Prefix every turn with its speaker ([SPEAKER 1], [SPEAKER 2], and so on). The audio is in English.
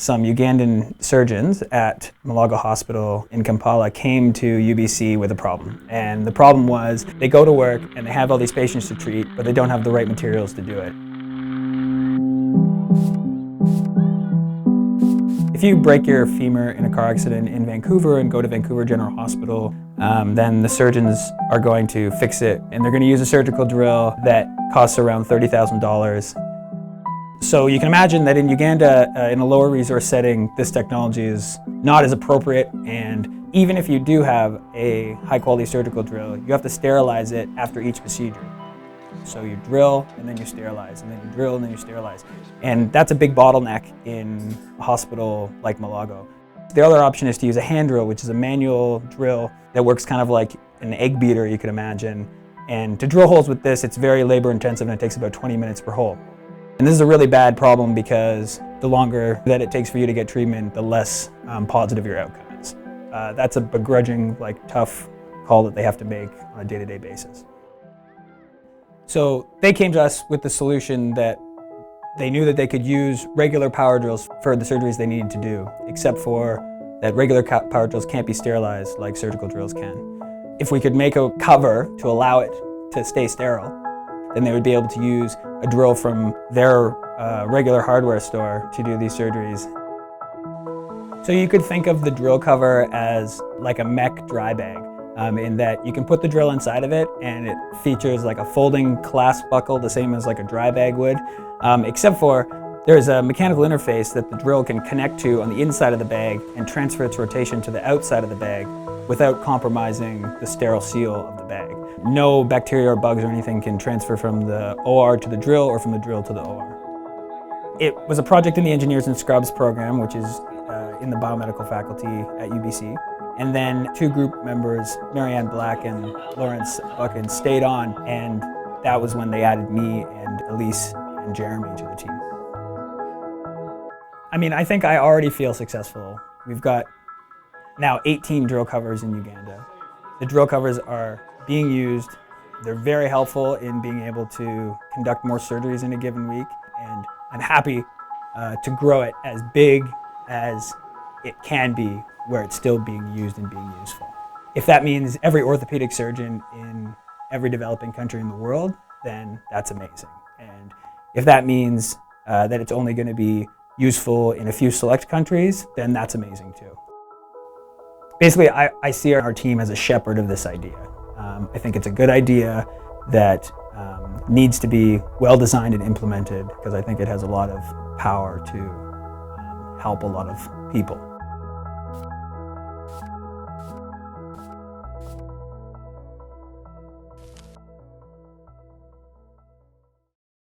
[SPEAKER 1] some Ugandan surgeons at Mulago Hospital in Kampala came to UBC with a problem. And the problem was they go to work and they have all these patients to treat, but they don't have the right materials to do it. If you break your femur in a car accident in Vancouver and go to Vancouver General Hospital, then the surgeons are going to fix it, and they're going to use a surgical drill that costs around $30,000. So you can imagine that in Uganda, in a lower resource setting, this technology is not as appropriate, and even if you do have a high quality surgical drill, you have to sterilize it after each procedure. So you drill and then you sterilize, and then you drill and then you sterilize. And that's a big bottleneck in a hospital like Mulago. The other option is to use a hand drill, which is a manual drill that works kind of like an egg beater, you could imagine. And to drill holes with this, it's very labor intensive and it takes about 20 minutes per hole. And this is a really bad problem because the longer that it takes for you to get treatment, the less positive your outcome is. That's a begrudging, tough call that they have to make on a day-to-day basis. So they came to us with the solution that they knew that they could use regular power drills for the surgeries they needed to do, except for that regular power drills can't be sterilized like surgical drills can. If we could make a cover to allow it to stay sterile, then they would be able to use a drill from their regular hardware store to do these surgeries. So you could think of the drill cover as like a mech dry bag. In that you can put the drill inside of it and it features like a folding clasp buckle, the same as like a dry bag would, except for there's a mechanical interface that the drill can connect to on the inside of the bag and transfer its rotation to the outside of the bag without compromising the sterile seal of the bag. No bacteria or bugs or anything can transfer from the OR to the drill or from the drill to the OR. It was a project in the Engineers and Scrubs program, which is in the biomedical faculty at UBC. And then two group members, Marianne Black and Lawrence Buchan, stayed on, and that was when they added me and Elise and Jeremy to the team. I mean, I think I already feel successful. We've got now 18 drill covers in Uganda. The drill covers are being used. They're very helpful in being able to conduct more surgeries in a given week, and I'm happy to grow it as big as it can be, where it's still being used and being useful. If that means every orthopedic surgeon in every developing country in the world, then that's amazing. And if that means that it's only going to be useful in a few select countries, then that's amazing too. Basically, I see our team as a shepherd of this idea. I think it's a good idea that needs to be well designed and implemented, because I think it has a lot of power to help a lot of people.